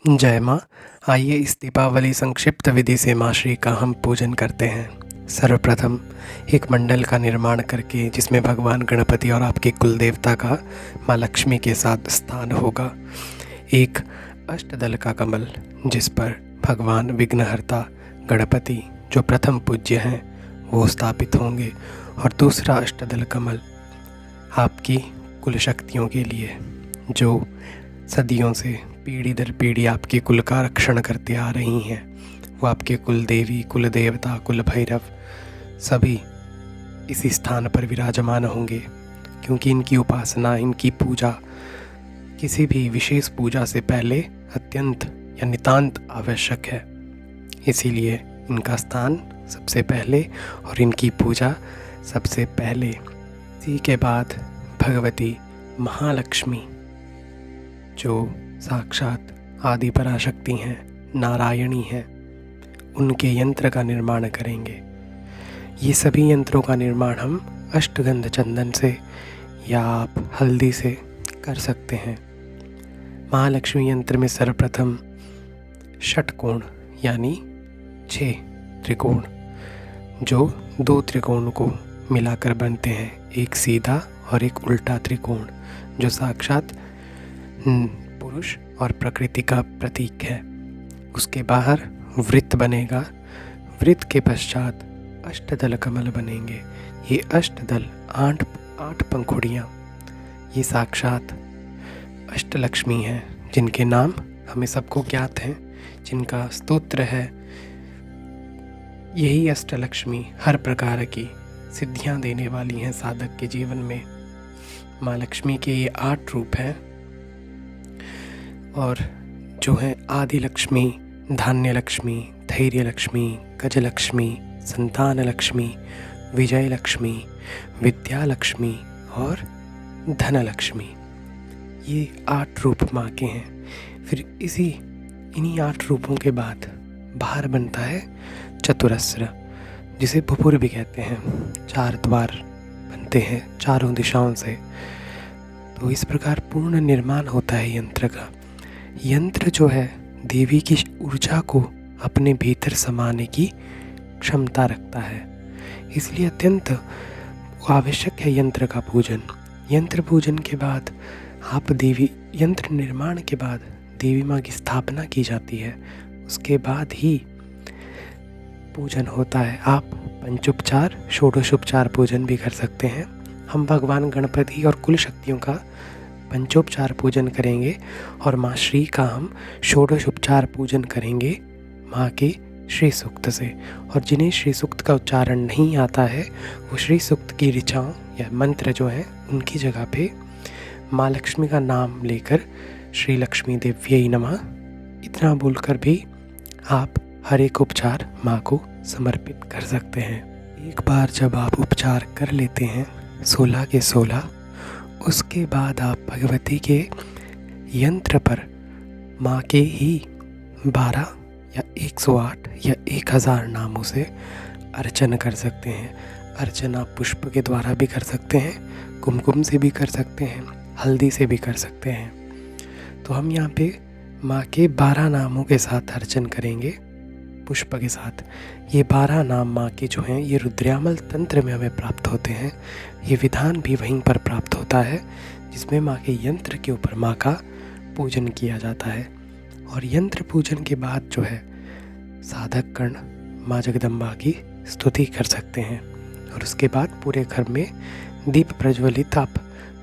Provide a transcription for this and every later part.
जय माँ। आइए इस दीपावली संक्षिप्त विधि से माँ श्री का हम पूजन करते हैं। सर्वप्रथम एक मंडल का निर्माण करके जिसमें भगवान गणपति और आपके कुल देवता का माँ लक्ष्मी के साथ स्थान होगा। एक अष्टदल का कमल जिस पर भगवान विघ्नहर्ता गणपति जो प्रथम पूज्य हैं वो स्थापित होंगे, और दूसरा अष्टदल कमल आपकी कुल शक्तियों के लिए जो सदियों से पीढ़ी दर पीढ़ी आपके कुल का रक्षण करते आ रही हैं, वो आपके कुल देवी, कुल देवता, कुल भैरव सभी इसी स्थान पर विराजमान होंगे, क्योंकि इनकी उपासना, इनकी पूजा किसी भी विशेष पूजा से पहले अत्यंत या नितांत आवश्यक है। इसीलिए इनका स्थान सबसे पहले और इनकी पूजा सबसे पहले। इसी के बाद भगवती महालक्ष्मी जो साक्षात आदि पराशक्ति हैं, नारायणी हैं, उनके यंत्र का निर्माण करेंगे। ये सभी यंत्रों का निर्माण हम अष्टगंध चंदन से या आप हल्दी से कर सकते हैं। महालक्ष्मी यंत्र में सर्वप्रथम षटकोण यानी 6 त्रिकोण जो 2 त्रिकोण को मिलाकर बनते हैं, एक सीधा और एक उल्टा त्रिकोण जो साक्षात पुरुष और प्रकृति का प्रतीक है। उसके बाहर वृत्त बनेगा, वृत्त के पश्चात अष्टदल कमल बनेंगे। ये अष्टदल 8 पंखुड़ियाँ ये साक्षात अष्टलक्ष्मी हैं, जिनके नाम हमें सबको ज्ञात हैं, जिनका स्तोत्र है। यही अष्टलक्ष्मी हर प्रकार की सिद्धियाँ देने वाली हैं साधक के जीवन में। माँ लक्ष्मी के ये 8 रूप हैं, और जो है आदि लक्ष्मी, धान्य लक्ष्मी, धैर्य लक्ष्मी, गज लक्ष्मी, संतान लक्ष्मी, विजय लक्ष्मी, विद्या लक्ष्मी और धन लक्ष्मी। ये 8 रूप माँ के हैं। फिर इन्हीं 8 रूपों के बाद बाहर बनता है चतुरस्र, जिसे भुपुर भी कहते हैं। 4 द्वार बनते हैं चारों दिशाओं से। तो इस प्रकार पूर्ण निर्माण होता है यंत्र का। यंत्र जो है देवी की ऊर्जा को अपने भीतर समाने की क्षमता रखता है, इसलिए अत्यंत आवश्यक है यंत्र का पूजन। यंत्र पूजन के बाद यंत्र निर्माण के बाद देवी माँ की स्थापना की जाती है। उसके बाद ही पूजन होता है। आप पंचोपचार, षोडशोपचार पूजन भी कर सकते हैं। हम भगवान गणपति और कुल शक्तियों का पंचोपचार पूजन करेंगे, और माँ श्री का हम षोडशोपचार पूजन करेंगे माँ के श्री सूक्त से। और जिन्हें श्री सूक्त का उच्चारण नहीं आता है वो श्री सूक्त की ऋचाओं या मंत्र जो है उनकी जगह पे माँ लक्ष्मी का नाम लेकर श्री लक्ष्मी देव्यै नमः इतना बोलकर भी आप हर एक उपचार माँ को समर्पित कर सकते हैं। एक बार जब आप उपचार कर लेते हैं 16 के 16, उसके बाद आप भगवती के यंत्र पर माँ के ही 12 या 108 या 1000 नामों से अर्चन कर सकते हैं। अर्चन आप पुष्प के द्वारा भी कर सकते हैं, कुमकुम से भी कर सकते हैं, हल्दी से भी कर सकते हैं। तो हम यहाँ पे माँ के 12 नामों के साथ अर्चन करेंगे पुष्प के साथ। ये 12 नाम माँ के जो हैं ये रुद्रयामल तंत्र में हमें प्राप्त होते हैं। ये विधान भी वहीं पर प्राप्त होता है जिसमें माँ के यंत्र के ऊपर माँ का पूजन किया जाता है। और यंत्र पूजन के बाद जो है साधक गण माँ जगदम्बा की स्तुति कर सकते हैं। और उसके बाद पूरे घर में दीप प्रज्वलित, आप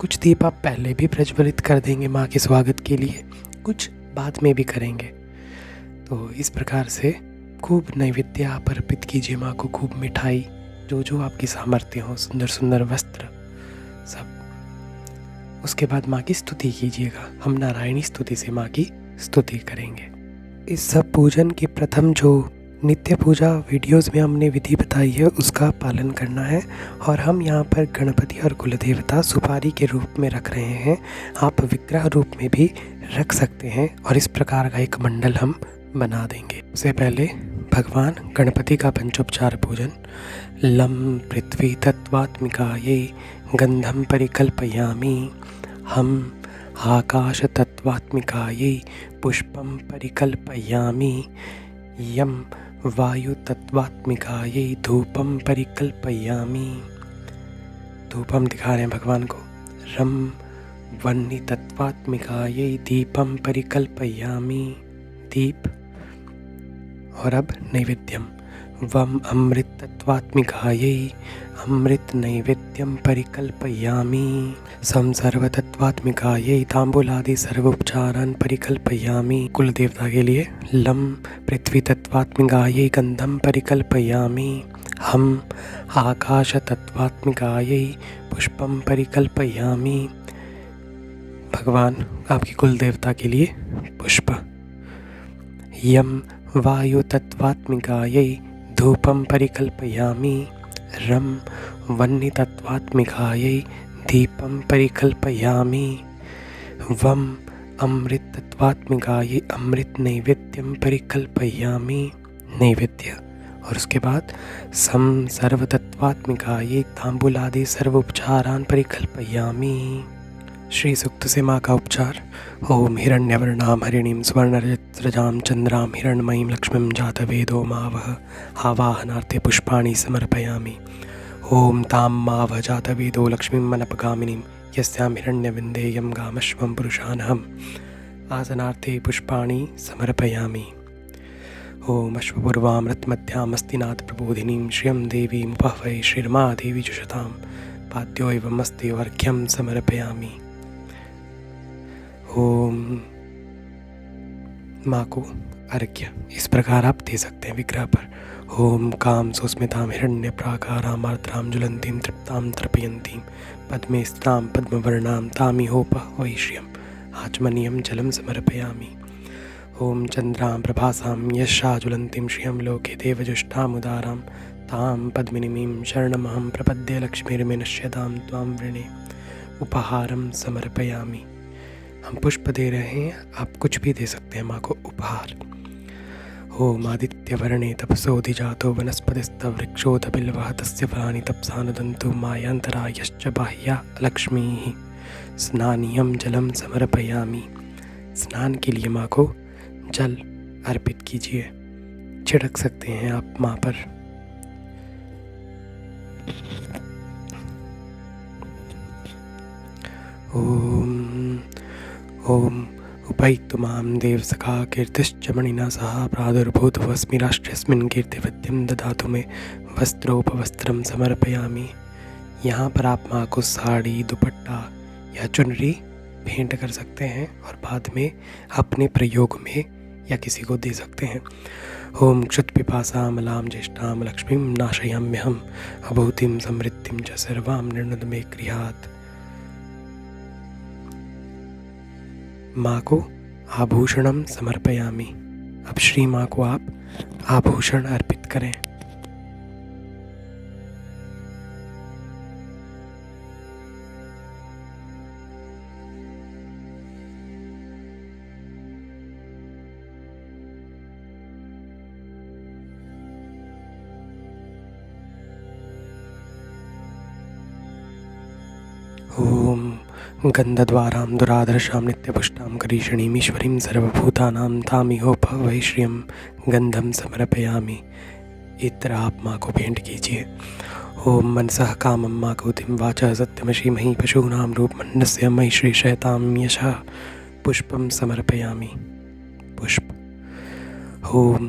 कुछ दीप आप पहले भी प्रज्वलित कर देंगे माँ के स्वागत के लिए, कुछ बाद में भी करेंगे। तो इस प्रकार से खूब नैवेद्य आप अर्पित कीजिए माँ को, खूब मिठाई, जो आपकी सामर्थ्य हो, सुंदर सुंदर वस्त्र सब। उसके बाद माँ की स्तुति कीजिएगा। हम नारायणी स्तुति से माँ की स्तुति करेंगे। इस सब पूजन की प्रथम जो नित्य पूजा वीडियोस में हमने विधि बताई है उसका पालन करना है। और हम यहाँ पर गणपति और कुलदेवता सुपारी के रूप में रख रहे हैं, आप विग्रह रूप में भी रख सकते हैं। और इस प्रकार का एक मंडल हम बना देंगे। उससे पहले भगवान गणपति का पंचोपचार पूजन। लं पृथ्वी तत्वात्मिकायै गंधम परिकल्पयामि, हम आकाशतत्त्वात्मिकायै पुष्पं परिकल्पयामि। यं वायुतत्त्वात्मिकायै धूपं परिकल्पयामि। धूपम दिखा रहे हैं भगवान को। रम वह्नि तत्त्वात्मिकायै दीपं परिकल्पयामि। दीप। और अब नैवेद्यम। वम अमृत तत्त्वात्मिकायै अमृत नैवेद्यम परिकल्पयामि। सम सर्वतत्त्वात्मिकायै तांबूलादि सर्वोपचारान् परिकल्पयामि। कुल देवता के लिए लम पृथ्वी तत्त्वात्मिकायै गंधम परिकल्पयामि। हम आकाश तत्त्वात्मिकायै पुष्पम परिकल्पयामि। भगवान आपकी कुल देवता के लिए पुष्प। यम वायु तत्त्वात्मिकायै धूपं परिकल्पयामि। रम वह्नि तत्त्वात्मिकायै दीपं परिकल्पयामि। वम अमृत तत्त्वात्मिकायै अमृत नैवेद्यं परिकल्पयामि। नैवेद्य। और उसके बाद सम सर्वतत्त्वात्मिकायै तांबूलादि सर्वोपचारान् परिकल्पयामि। श्री सूक्त से माँ का उपचार। ओम हिरण्यवर्णां हरिणीं स्वर्णरजतस्रजां चंद्रां हिरण्मयीं लक्ष्मीं जातवेदो मावह आवाहनार्थे पुष्पाणि समर्पयामि। ओम तां मावह जातवेदो लक्ष्मीं मनपगामिनीं यस्यां हिरण्यविन्देयं गामश्वं पुरुषानहम् आसनार्थे पुष्पाणि समर्पयामि। ओम अश्वपूर्वामृतमध्यामस्तिनाथ प्रबोधिनीं श्रियं देवीमुपहवै श्रीर्मादेवी जुषतां पाद्यो एवमस्ति वर्घ्यं समर्पयामि। ओम माँ को अर्घ्य इस प्रकार आप दे सकते हैं विग्रह पर। ओम काम सुस्मितां हिरण्य प्राकारां आर्द्रां ज्वलंतीं तृप्तां तर्पयन्तीं पद्मे स्थितां पद्मवर्णां तामिहोपहवै श्रियम् आचमनीयं जलं समर्पयामि। ओम चंद्रां प्रभासां यशा ज्वलंतीं श्रियं लोके देवजुष्टामुदारां तां पद्मिनीं शरणमहं प्रपद्ये लक्ष्मीर्मिनश्यतां त्वां वृणे उपहारं समर्पयामि। हम पुष्प दे रहे हैं, आप कुछ भी दे सकते हैं माँ को उपहार। ओम आदित्यवर्णे तपसोऽधिजातो वनस्पतिस्तवृक्षोऽधबिल्वः तस्य फलानि तपसा नुदन्तु मायान्तरायश्च बाह्या लक्ष्मीः। स्नानीयं जलं समर्पयामि। स्नान के लिए माँ को जल अर्पित कीजिए। छिड़क सकते हैं आप माँ पर। ओम ओम उपैतु मां देवसखा कीर्तिश्च मणिना सह प्रादुर्भूतोऽस्मि राष्ट्रेऽस्मिन् कीर्तिवृद्धिं ददातु मे वस्त्रोपवस्त्रं समर्पयामि। यहाँ पर आप माँ को साड़ी दुपट्टा या चुनरी भेंट कर सकते हैं और बाद में अपने प्रयोग में या किसी को दे सकते हैं। ओम क्षुत्पिपासां मलां ज्येष्ठां लक्ष्मीं नाशयाम्यहम् अभूतिं समृद्धिं च सर्वां निर्नुद मे गृहात्। माँ को आभूषणम समर्पयामि। अब श्री माँ को आप आभूषण अर्पित करें। ओम गन्धद्वारां दुराधर्षां नित्यपुष्टां करीषणीमीश्वरीं सर्वभूतानां तामिहोपहवै श्रियं गंधम समर्पयामि। इत्र आप माँ को भेंट कीजिए। ओम मनसः कामं माँ कौतिं वाचः सत्यमशीमहि पशूनां रूपमण्डस्य मयि श्रीशयतां यशः पुष्पं समर्पयामि। पुष्प। ओम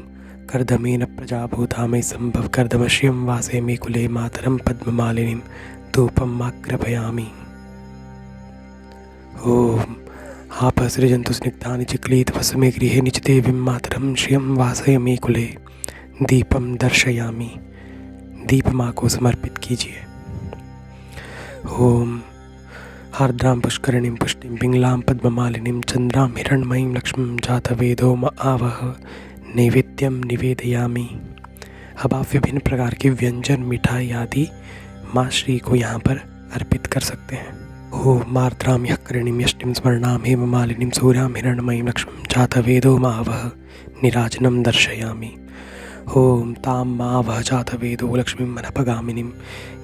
कर्दमेन प्रजाभूता मयि सम्भव कर्दमश्यं वासे मे कुले मातरं पद्ममालिनीं धूपम् आग्रापयामि। ओम आप सृजन्तु स्निग्धानि चिक्लीतवसु मे गृहे निज देवीं मातरं श्रियं वासय मे कुले। दीपम दर्शयामि। दीप माँ को समर्पित कीजिए। ओम आर्द्रां पुष्करणीं पुष्टिं पिंगलां पद्ममालिनीं चंद्रां हिरण्मयीं लक्ष्मीं जातवेदो आवह नैवेद्यम निवेदयामि। अब आप विभिन्न प्रकार के व्यंजन मिठाई आदि माँ श्री को यहाँ पर अर्पित कर सकते हैं। ओम आर्द्रां यक्करणीं यष्टिं स्वर्णां हेममालिनीं सूर्यां हिरण्मयीं लक्ष्मीं जातवेदो मावह निराजनं दर्शयामि। ओम तां मावह जातवेदो लक्ष्मीं मनपगामिनीं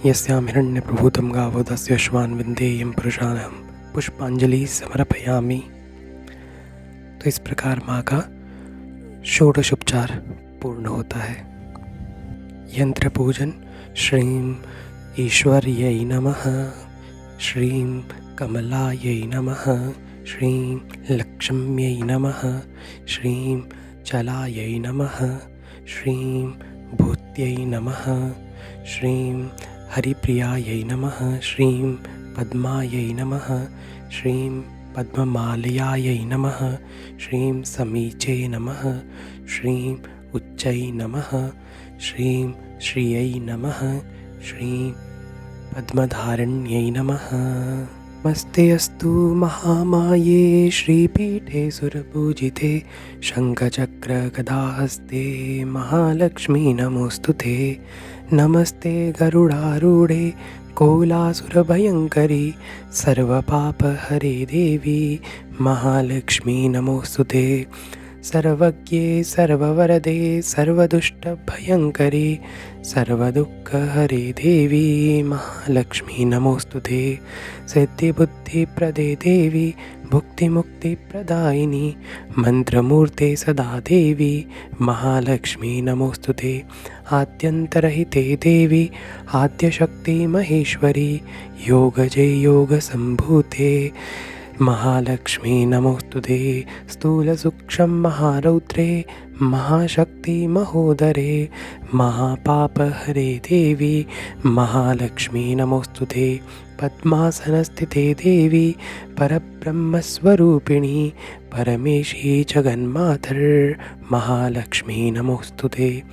यस्यां हिरण्यप्रभूतं गावो दस्यश्वान् विन्देयं पुरुषानहं पुष्पांजलि समर्पयामि। तो इस प्रकार माँ का षोडशोपचार पूर्ण होता है। यंत्र पूजन। श्रीं ईश्वर्यै नमः, श्रीं कमलायै नमः, श्रीं लक्ष्म्यै नमः, श्रीं चलायै नमः, श्रीं भूत्यै नमः, श्रीं हरिप्रियायै नमः, श्रीं पद्मायै नमः, श्रीं पद्ममालयायै नमः, श्रीं समीचे नमः, श्रीं उच्चै नमः, श्रीं श्रियै नमः, श्रीं पद्मधारण्यै नमः। नमस्ते अस्तु महामाये श्रीपीठे सुरपूजिते शङ्खचक्रगदाहस्ते महालक्ष्मी नमोऽस्तुते। नमस्ते गरुडारूढे कोलासुरभयङ्करी सर्वपापहरे देवी महालक्ष्मी नमोऽस्तुते। सर्वज्ञे सर्ववरदे सर्वदुष्टभयङ्करी सर्वदुःखहरे देवी महालक्ष्मी नमोऽस्तुते। सिद्धिबुद्धिप्रदे देवी भुक्तिमुक्तिप्रदायिनी मन्त्रमूर्ते सदा देवी महालक्ष्मी नमोऽस्तुते। आद्यन्तरहिते देवी आद्यशक्ति महेश्वरी योगजय योगसम्भूते महालक्ष्मी नमोऽस्तुते। स्थूलसूक्ष्म महारौद्रे महाशक्ति महोदरे महापापहरे देवी महालक्ष्मी नमोऽस्तुते। पद्मासनस्थिते देवी परब्रह्मस्वरूपिणी परमेशी जगन्मातर् महालक्ष्मी नमोऽस्तुते।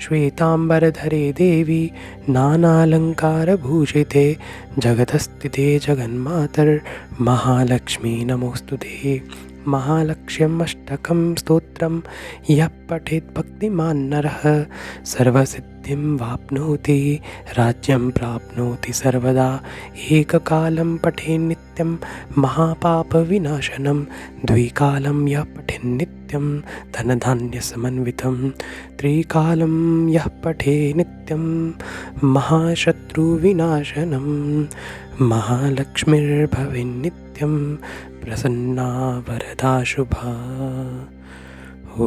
श्वेताम्बरधरे देवी नानालङ्कारभूषिते जगतस्थिते जगन्मातर् महालक्ष्मी नमोऽस्तुते। महालक्ष्म्यष्टकं स्तोत्रं यः पठेत् भक्तिमान् नरः सर्वसिद्धिं वाप्नोति राज्यं प्राप्नोति सर्वदा। एककालं पठेन् नित्यं महापापविनाशनं द्विकालं यः पठेन् नित्यं धनधान्यसमन्वितं त्रिकालं यः पठे नित्यं महाशत्रुविनाशनं महालक्ष्मीर्भवेन्नित्यं प्रसन्ना वरदा शुभा। ॐ